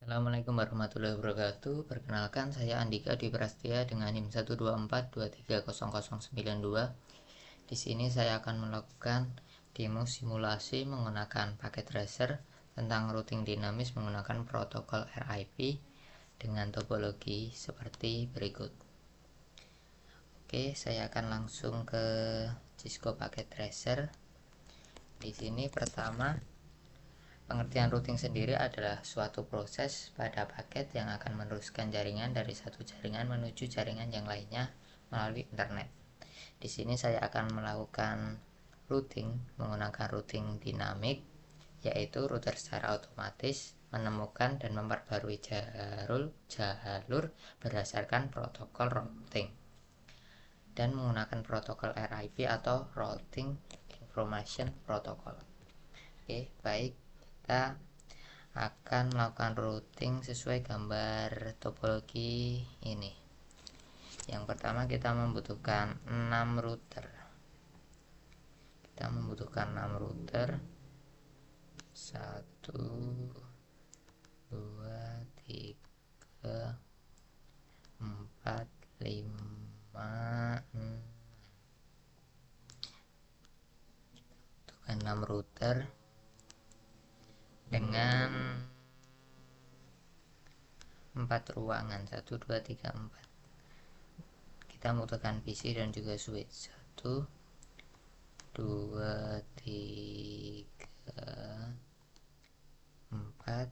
Assalamualaikum warahmatullahi wabarakatuh. Perkenalkan, saya Andika Dwi Prastia dengan NIM 124230092. Di sini saya akan melakukan demo simulasi menggunakan paket tracer tentang routing dinamis menggunakan protokol RIP dengan topologi seperti berikut. Oke, saya akan langsung ke Cisco paket tracer. Di sini pertama, pengertian routing sendiri adalah suatu proses pada paket yang akan meneruskan jaringan dari satu jaringan menuju jaringan yang lainnya melalui internet. Di sini saya akan melakukan routing menggunakan routing dinamik, yaitu router secara otomatis menemukan dan memperbarui jalur berdasarkan protokol routing dan menggunakan protokol RIP atau Routing Information Protocol. Oke, baik, kita akan melakukan routing sesuai gambar topologi ini. Yang pertama kita membutuhkan 6 router. Kita membutuhkan 6 router. 1 2 3 4 5 6. 6 router dengan 4 ruangan 1 2 3 4. Kita membutuhkan PC dan juga switch 1 2 3 4,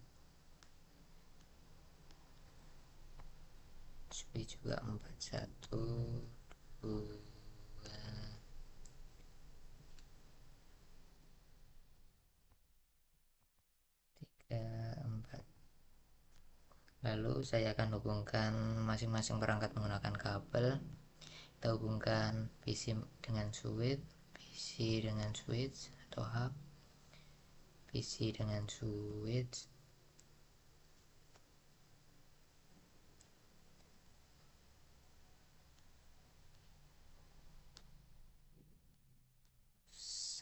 switch juga 4 1 2 3 4. Lalu saya akan hubungkan masing-masing perangkat menggunakan kabel. Kita hubungkan PC dengan switch, PC dengan switch atau hub, PC dengan switch,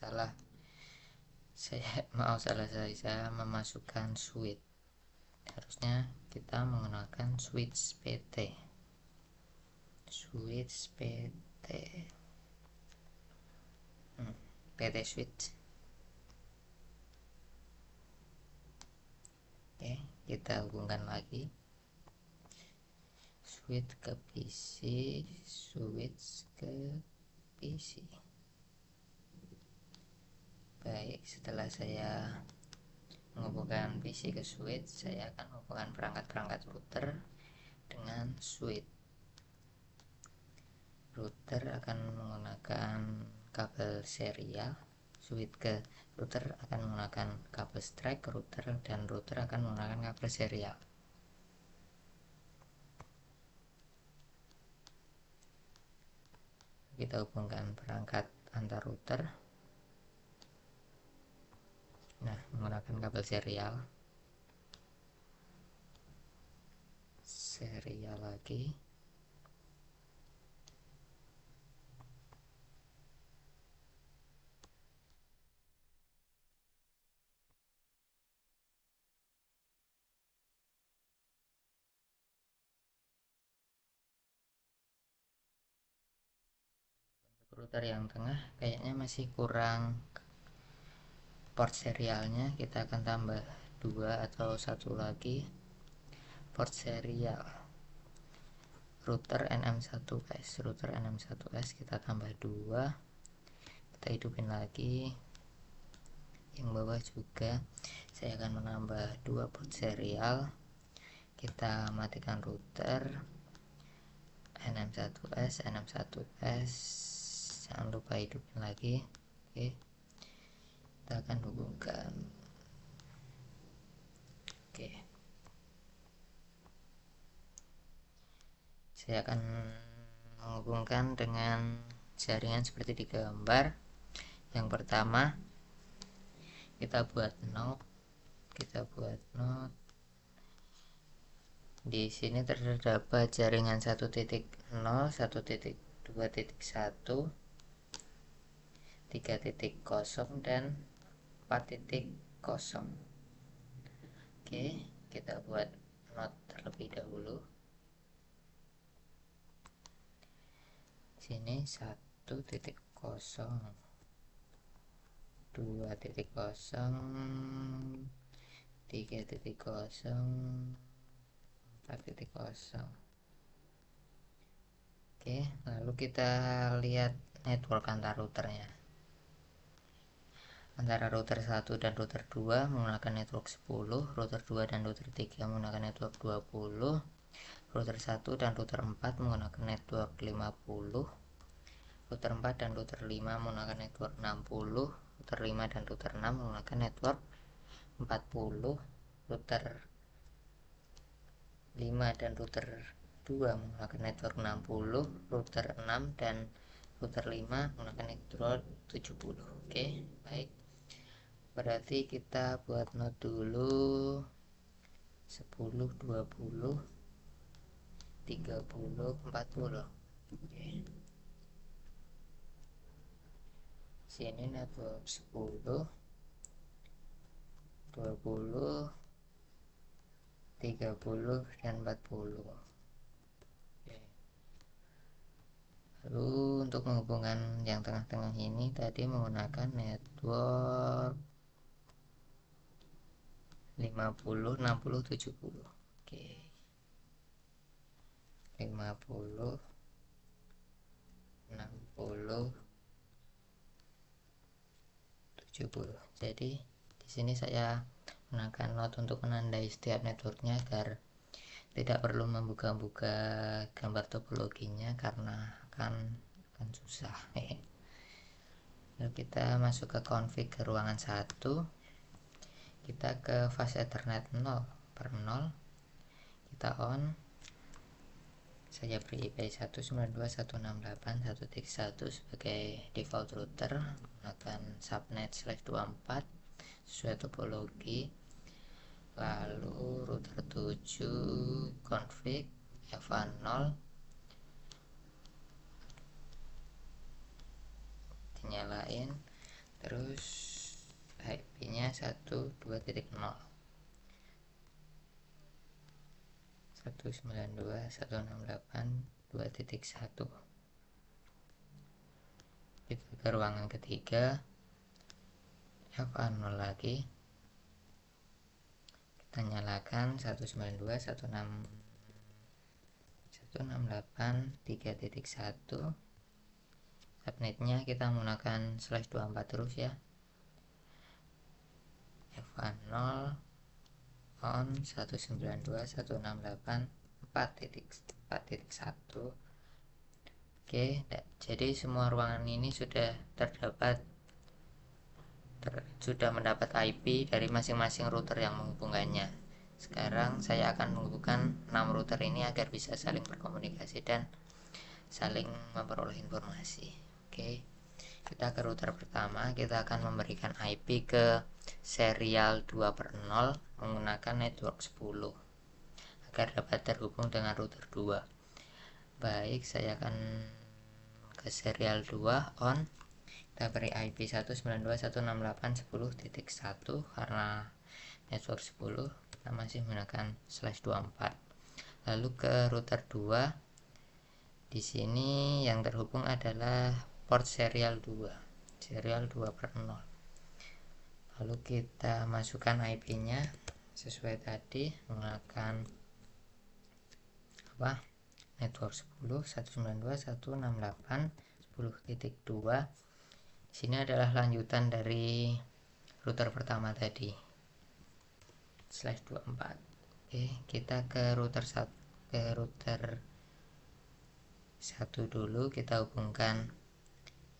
salah saya memasukkan switch, harusnya kita menggunakan switch PT switch. Oke, kita hubungkan lagi switch ke PC, switch ke PC. Baik, setelah saya menghubungkan PC ke switch, saya akan menghubungkan perangkat-perangkat router dengan switch. Router akan menggunakan kabel serial, switch ke router akan menggunakan kabel strike router, dan router akan menggunakan kabel serial. Kita hubungkan perangkat antar router. Nah, menggunakan kabel serial lagi. Router yang tengah kayaknya masih kurang port serialnya, kita akan tambah 2 atau 1 lagi port serial. Router NM1S kita tambah 2, kita hidupin lagi. Yang bawah juga saya akan menambah 2 port serial. Kita matikan router NM1S, jangan lupa hidupin lagi. Oke, kita akan hubungkan. Oke, saya akan menghubungkan dengan jaringan seperti di gambar. Yang pertama kita buat node. Di sini terdapat jaringan 1.0, 1.2.1, 3.0 dan 4.0. Oke, kita buat not terlebih dahulu. Sini 1.0, 2.0, 3.0, 4.0. Oke, lalu kita lihat network antar routernya. Antara router 1 dan router 2 menggunakan network 10, router 2 dan router 3 menggunakan network 20, router 1 dan router 4 menggunakan network 50, router 4 dan router 5 menggunakan network 60, router 5 dan router 6 menggunakan network 40, router 5 dan router 2 menggunakan network 60, router 6 dan router 5 menggunakan network 70. Oke, baik. Berarti kita buat node dulu 10, 20, 30, 40. Oke. Sini network 10, 20, 30 dan 40. Oke. Lalu untuk menghubungkan yang tengah-tengah ini tadi menggunakan network 50, 60, 70. Oke. 50, 60, 70. Jadi di sini saya gunakan note untuk menandai setiap networknya agar tidak perlu membuka-buka gambar topologinya karena akan susah. Lalu kita masuk ke config ke ruangan 1. Kita ke fast ethernet 0/0. Kita on. Saya beri IP 192.168.1.1 sebagai default router menggunakan subnet /24 sesuai topologi. Lalu router 7 config FA0 dinyalain, terus IP nya 12.0 192.168.2.1. Kita ke ruangan ketiga FA0 lagi, kita nyalakan 192.168.3.1. subnetnya kita menggunakan /24 terus ya. FA0 on 192.168.4.1. Oke, jadi semua ruangan ini sudah mendapat IP dari masing-masing router yang menghubungkannya. Sekarang saya akan menghubungkan 6 router ini agar bisa saling berkomunikasi dan saling memperoleh informasi. Oke, kita ke router pertama. Kita akan memberikan IP ke serial 2/0 menggunakan network 10 agar dapat terhubung dengan router 2. Baik, saya akan ke serial 2 on. Kita beri IP 192.168.10.1 karena network 10 kita masih menggunakan /24. Lalu ke router 2. Di sini yang terhubung adalah port serial 2, serial 2/0. Lalu kita masukkan IP-nya sesuai tadi menggunakan network 10 192.168.10.2. Sini adalah lanjutan dari router pertama tadi /24. Oke, kita ke router 1 dulu. Kita hubungkan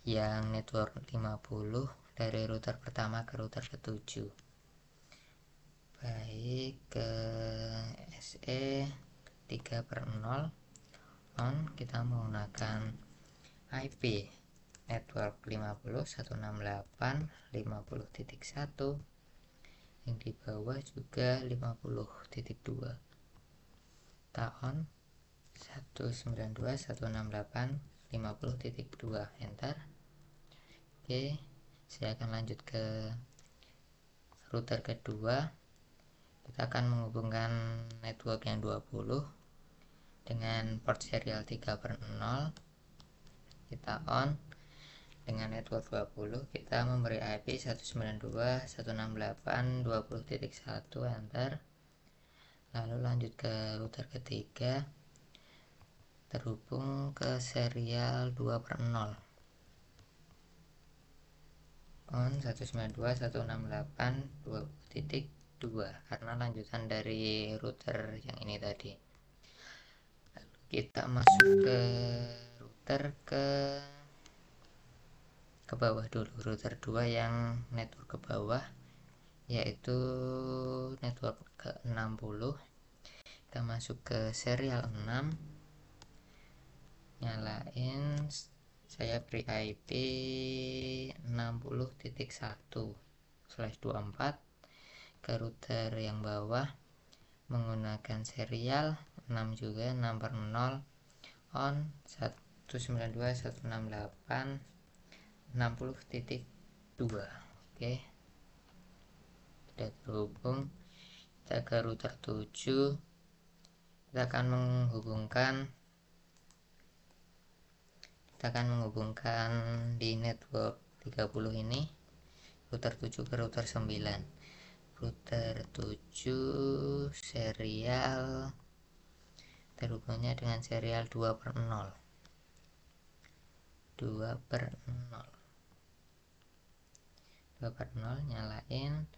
yang network 50 dari router pertama ke router ke-7. Baik, ke SE 3/0 on. Kita menggunakan IP network 50 168.50.1. yang di bawah juga 50.2. kita on 192.168.50.2, enter. Oke, saya akan lanjut ke router kedua. Kita akan menghubungkan network yang 20 dengan port serial 3/0. Kita on. Dengan network 20 kita memberi IP 192.168.20.1, enter. Lalu lanjut ke router ketiga, terhubung ke serial 2/0, on 192.168.20.2 karena lanjutan dari router yang ini tadi. Lalu kita masuk ke router ke bawah dulu, router 2 yang network ke bawah, yaitu network ke 60. Kita masuk ke serial 6, nyalain, saya beri IP 60.1/24 ke router yang bawah menggunakan serial 6 juga, 6/0, on 192.168.60.2. Oke, sudah terhubung. Kita ke router 7, kita akan menghubungkan di network 30 ini, router 7 ke router 9. Router 7 serial terhubungnya dengan serial 2/0, 2/0, nyalain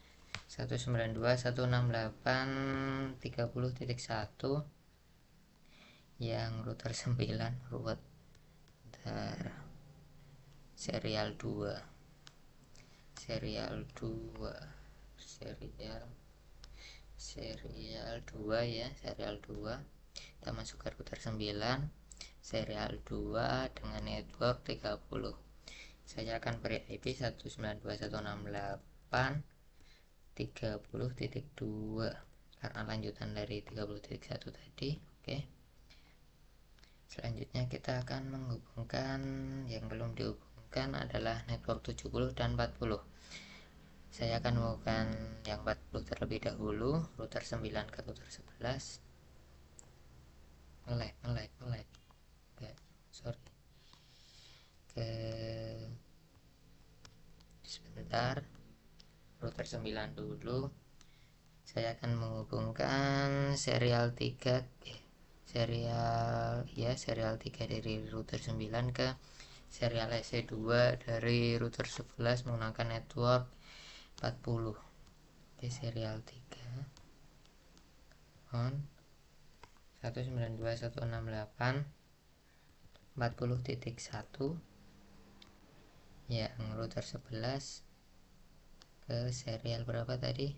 192.168.30.1 yang router 9, router serial 2 ya, serial 2. Kita masuk ke router 9 serial 2 dengan network 30. Saya akan beri IP 192.168.30.2 karena lanjutan dari 30.1 tadi. Oke, selanjutnya kita akan menghubungkan yang belum dihubungkan adalah network 70 dan 40. Saya akan menghubungkan yang 40 terlebih dahulu, router 9 ke router 11. Ngelag. Sebentar, router 9 dulu. Saya akan menghubungkan serial 3 dari router 9 ke serial SC2 dari router 11 menggunakan network 40. Oke, serial 3 on 192.168.40.1 yang router 11 ke serial berapa tadi,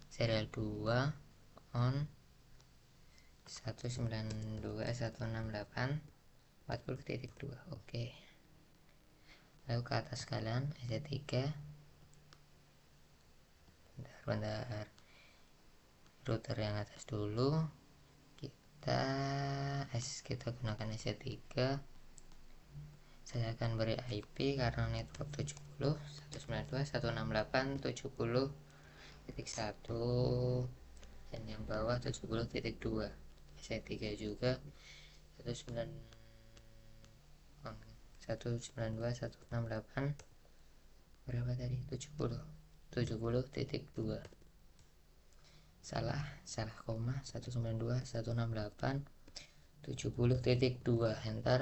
serial 2 on 192.168.40.2. Oke, lalu ke atas kalian SC3. Bentar, router yang atas dulu, kita gunakan SC3. Saya akan beri IP karena network 70 192.168.70.1 dan yang bawah 70.2. SC3 juga 192.168 berapa tadi, 70.2. salah koma, 192.168.70.2, enter.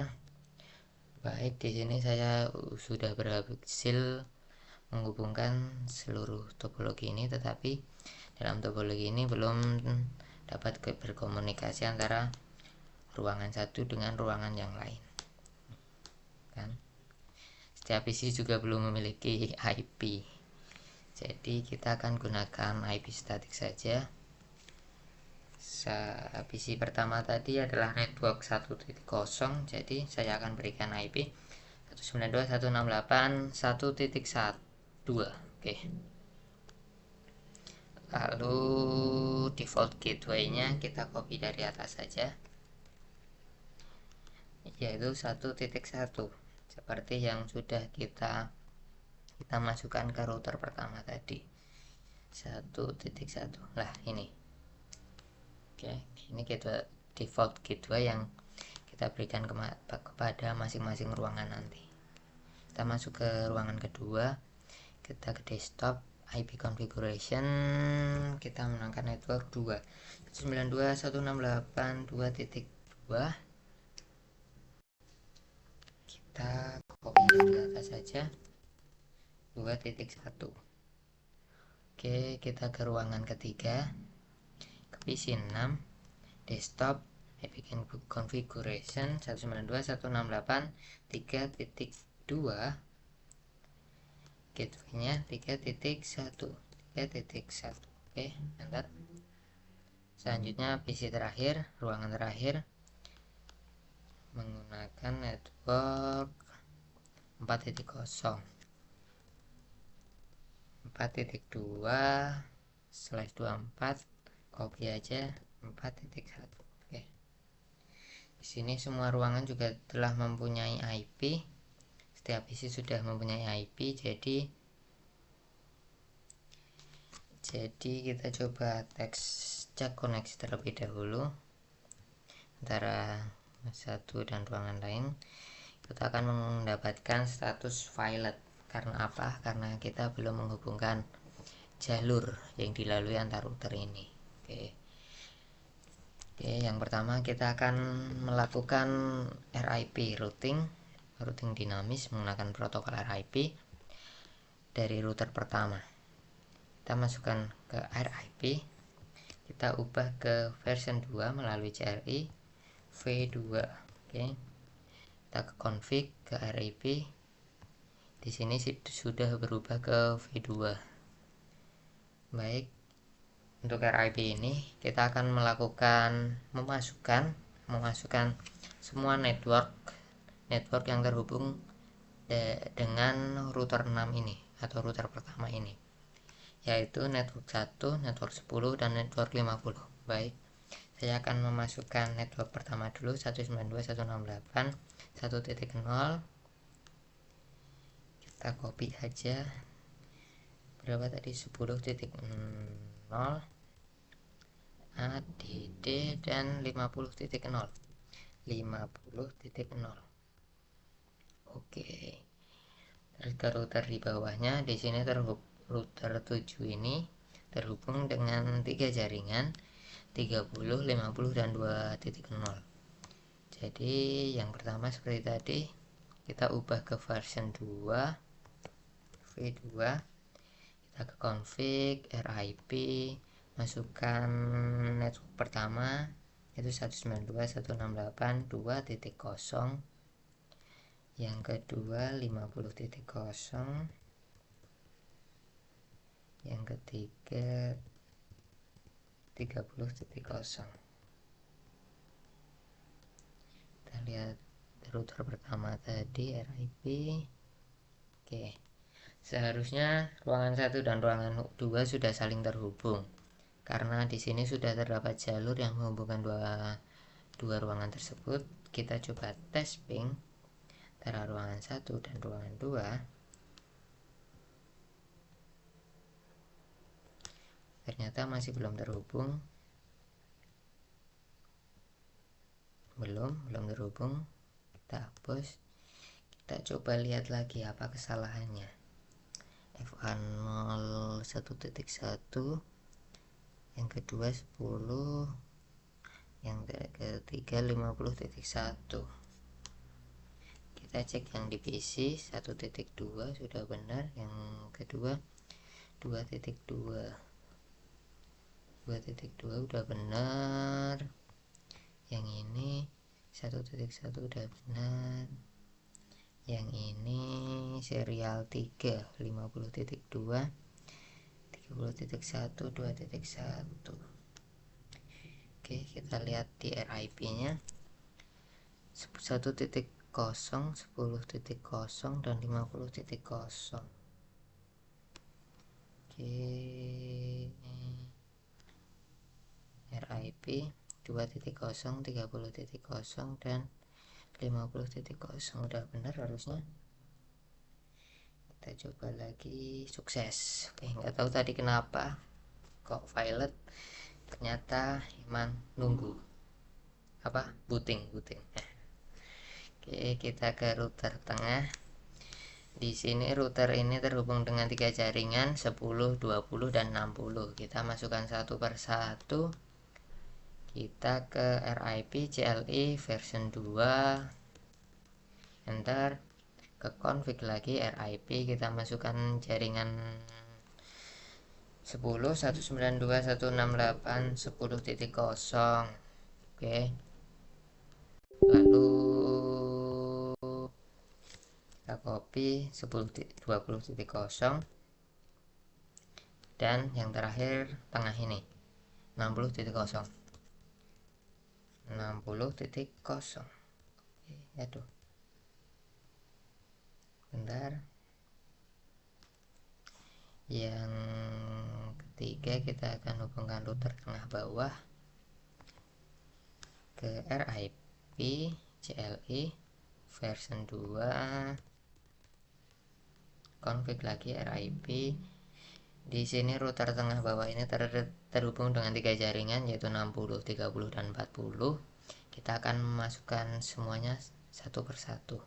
Baik, di sini saya sudah berhasil menghubungkan seluruh topologi ini, tetapi dalam topologi ini belum dapat berkomunikasi antara ruangan satu dengan ruangan yang lain kan. Setiap PC juga belum memiliki IP, jadi kita akan gunakan IP statik saja. PC pertama tadi adalah network 1.0, jadi saya akan berikan IP 192.168.1.1. Oke, lalu default gateway-nya kita copy dari atas saja, yaitu 1.1 seperti yang sudah kita masukkan ke router pertama tadi. 1.1 lah ini. Oke, ini kita default gateway yang kita berikan kepada masing-masing ruangan nanti. Kita masuk ke ruangan kedua, kita ke desktop, IP configuration, kita menangkan network 2 192.168.2.2. kita copy ke atas saja 2.1. Oke, kita ke ruangan ketiga, ke PC 6, desktop, IP configuration 192.168.3.2, gateway-nya 3.1. Oke, enter. Selanjutnya PC terakhir, ruangan terakhir menggunakan network 4.0 4.2/24, copy aja 4.1. Oke. Di sini semua ruangan juga telah mempunyai IP. Setiap PC sudah mempunyai IP, jadi kita coba cek koneksi terlebih dahulu antara satu dan ruangan lain. Kita akan mendapatkan status violet. Karena apa? Karena kita belum menghubungkan jalur yang dilalui antar router ini. Oke, yang pertama kita akan melakukan RIP routing dinamis menggunakan protokol RIP dari router pertama. Kita masukkan ke RIP, kita ubah ke version 2 melalui CRI V2. Oke, kita ke config, ke RIP. Di sini sudah berubah ke V2. Baik, untuk RIP ini kita akan memasukkan semua network yang terhubung dengan router 6 ini atau router pertama ini, yaitu network 1, network 10, dan network 50. Baik, saya akan memasukkan network pertama dulu, 192.168.1.0. kita copy aja, berapa tadi, 10.0 ADD dan 50.0. Oke, terus ke router di bawahnya. Di sini router 7 ini terhubung dengan 3 jaringan, 30, 50, dan 2.0. Jadi yang pertama seperti tadi, kita ubah ke version 2 V2. Kita ke config, RIP, masukkan network pertama itu 192.168.2.0, yang kedua 50.0, yang ketiga 30.0. kita lihat router pertama tadi RIP. Oke, seharusnya ruangan 1 dan ruangan 2 sudah saling terhubung, karena di sini sudah terdapat jalur yang menghubungkan dua ruangan tersebut. Kita coba tes ping antara ruangan 1 dan ruangan 2. Ternyata masih belum terhubung. Belum terhubung. Kita hapus. Kita coba lihat lagi apa kesalahannya. FA0 1.1, yang kedua 10, yang ketiga 50.1. kita cek yang di PC 1.2 sudah benar, yang kedua 2.2 udah benar, yang ini 1.1 udah benar, yang ini serial 3 50.2 30.1 2.1. Oke, kita lihat di RIP nya 1.0 10.0 dan 50.0. Oke, RIP 2.0 30.0 dan 50.0 udah benar harusnya. Kita coba lagi, sukses. Oke, nggak tahu tadi kenapa kok violet, ternyata emang nunggu apa booting. Oke, kita ke router tengah. Di sini router ini terhubung dengan 3 jaringan 10, 20 dan 60. Kita masukkan satu per satu. Kita ke RIP CLI version 2. Enter. Ke config lagi RIP, kita masukkan jaringan 10, 192, 168, 10.0. Oke. Lalu kita copy 20.0 dan yang terakhir tengah ini 60.0. 60.0. Oke, aduh. Bentar. Yang ketiga kita akan hubungkan router tengah bawah ke RIP CLI version 2. Config lagi RIP. Di sini router tengah bawah ini terhubung dengan 3 jaringan yaitu 60, 30 dan 40. Kita akan memasukkan semuanya satu persatu.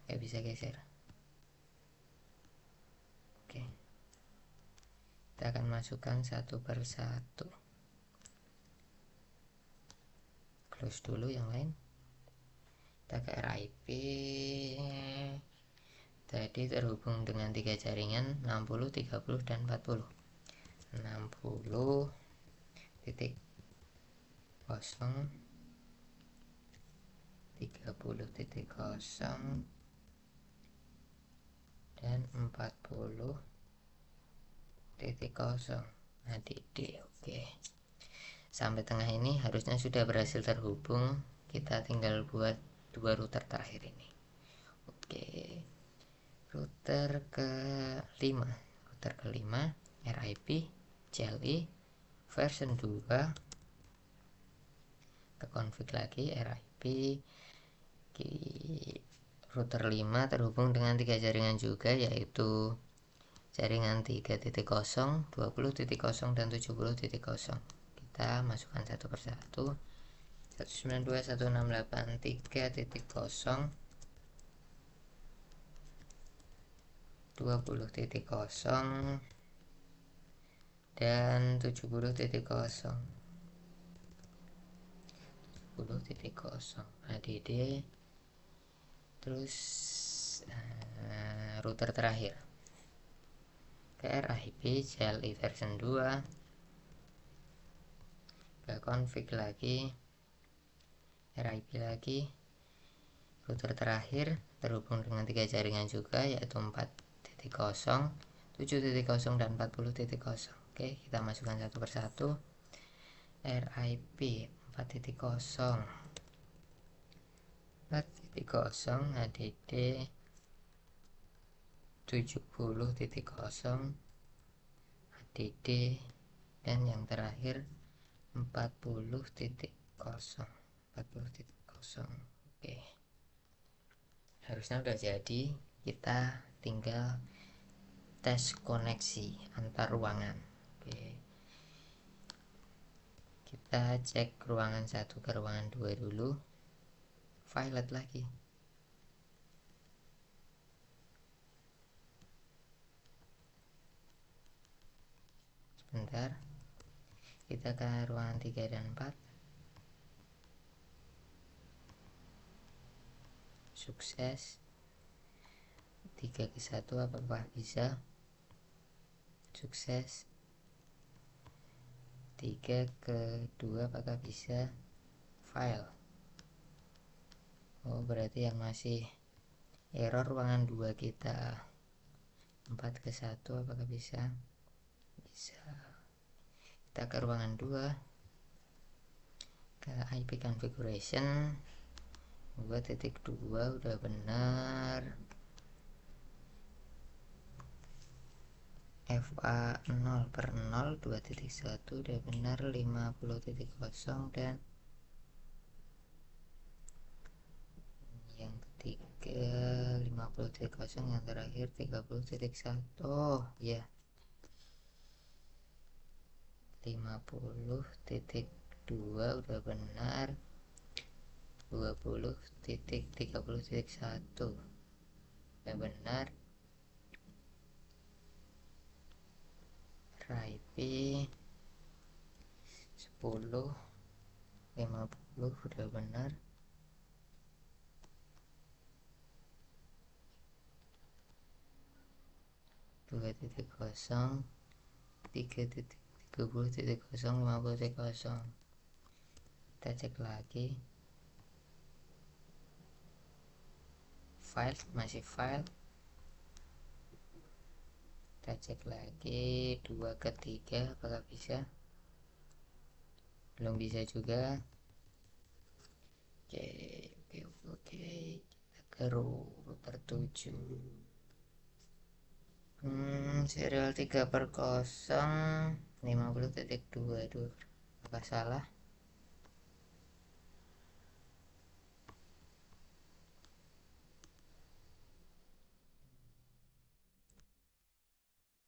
Gak bisa geser. Oke. Kita akan masukkan satu persatu. Close dulu yang lain. Kita ke RIP. Tadi terhubung dengan 3 jaringan 60, 30 dan 40. 60 titik 0, 30 titik 0 dan 40 titik 0 HDD. Oke, sampai tengah ini harusnya sudah berhasil terhubung. Kita tinggal buat dua router terakhir ini. Oke, router kelima RIP CLI version 2. Ke config lagi RIP. Router 5 terhubung dengan 3 jaringan juga, yaitu jaringan 3.0, 20.0 dan 70.0. Kita masukkan satu persatu. 192.168.3.0, 20.0 dan 70.0. 10.0 HDD. Terus router terakhir ke RIP CLI version 2. Ke config lagi RIP lagi. Router terakhir terhubung dengan 3 jaringan juga, yaitu 4.0, 7.0 dan 40.0. Oke, kita masukkan satu persatu. RIP 4.0 HDD 70.0 HDD dan yang terakhir 40.0. Oke, harusnya udah jadi. Kita tinggal tes koneksi antar ruangan. Oke, kita cek ruangan 1 ke ruangan 2 dulu. Violet lagi. Sebentar. Kita ke ruangan 3 dan 4. Sukses. 3 ke 1 apakah bisa? Sukses. 3 ke 2 apakah bisa? File. Oh, berarti yang masih error ruangan 2 kita. 4 ke 1 apakah bisa? Bisa. Kita ke ruangan 2, ke IP configuration 2.2 udah benar. FA 0 per 0 2.1 udah benar. 50.0 dan yang ketiga ke 50.0 yang terakhir 30.1 ya 50.2 udah benar, 20.30.1 udah benar, RIP 10.50 udah benar, 2.0 3.30.0 50.0 kita cek lagi file, masih file, kita cek lagi 2 ke 3 apakah bisa, belum bisa juga. Oke, kita ke router 7 serial 3/0 50.2 aduh apa salah,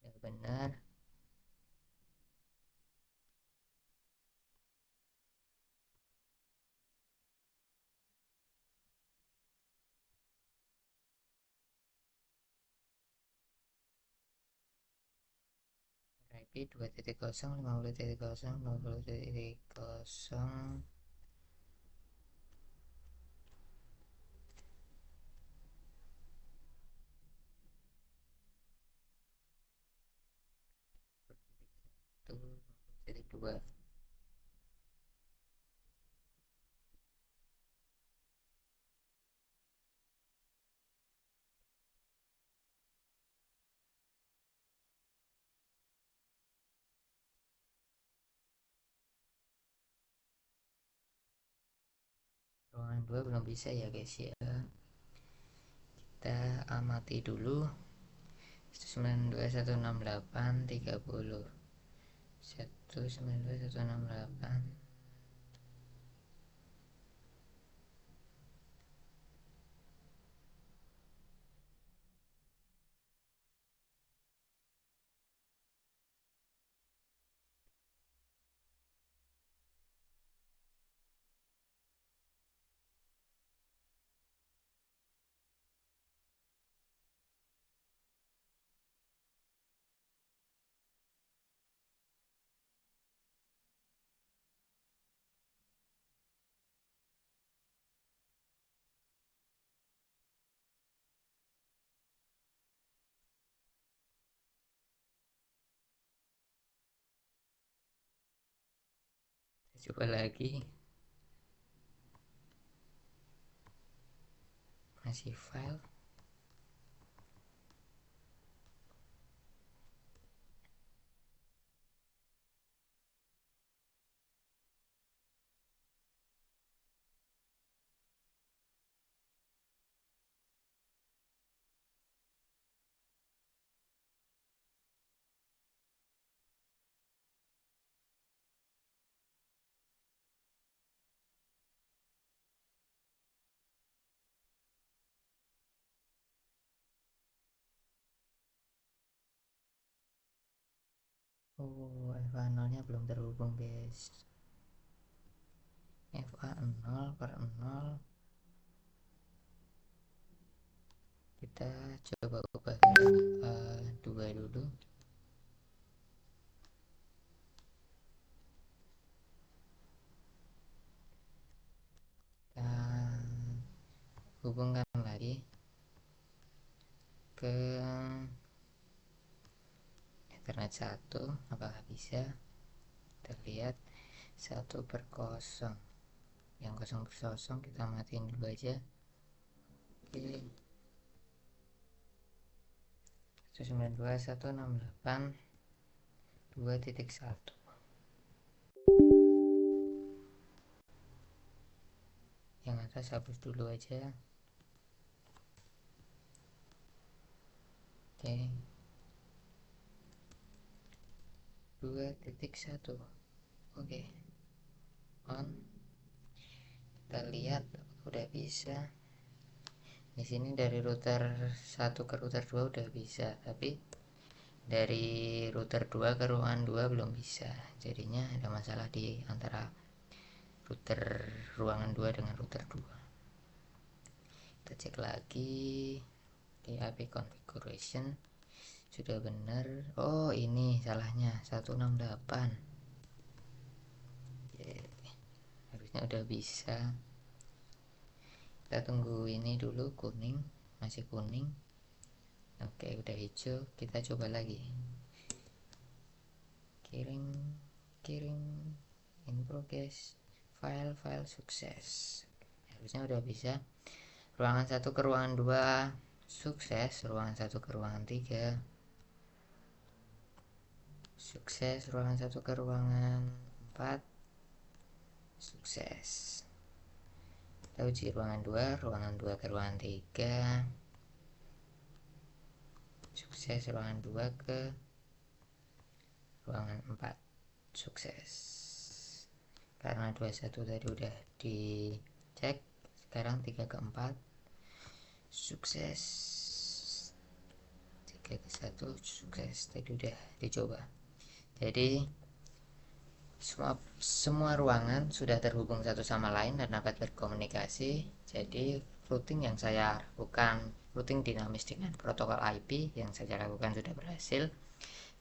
ya benar, IP 2.0 50.0 50.0 1.2 ruangan 2 belum bisa ya guys ya, kita amati dulu 192.168.30 192.168 coba lagi, masih file, oh FA0 nya belum terhubung guys, FA0/0 kita coba ubah ke FA2 dulu, dan hubungkan lagi ke Ethernet 1 apakah bisa, kita lihat 1/0 yang 0/0 kita matiin dulu aja. Oke, 192.168.2.1 yang atas hapus dulu aja. Oke, 2.1 oke, on, kita lihat udah bisa, Di sini dari router 1 ke router 2 udah bisa, tapi dari router 2 ke ruangan 2 belum bisa. Jadinya ada masalah di antara router ruangan 2 dengan router 2. Kita cek lagi di IP configuration, sudah benar. Oh, ini salahnya 168. Harusnya udah bisa. Kita tunggu ini dulu, kuning, masih kuning. Oke, udah hijau. Kita coba lagi. Kirim in progress, file sukses. Harusnya udah bisa. Ruangan 1 ke ruangan 2 sukses, ruangan 1 ke ruangan 3 sukses, ruangan 1 ke ruangan 4 sukses. Kita uji ruangan 2 ke ruangan 3 sukses, ruangan 2 ke ruangan 4 sukses. Karena 21 tadi udah dicek, sekarang 3 ke 4 sukses, 3 ke 1 sukses. Tadi udah dicoba. Jadi semua ruangan sudah terhubung satu sama lain dan dapat berkomunikasi. Jadi routing yang saya lakukan, routing dinamis dengan protokol IP yang saya lakukan sudah berhasil.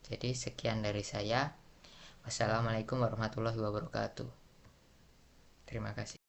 Jadi sekian dari saya. Wassalamualaikum warahmatullahi wabarakatuh. Terima kasih.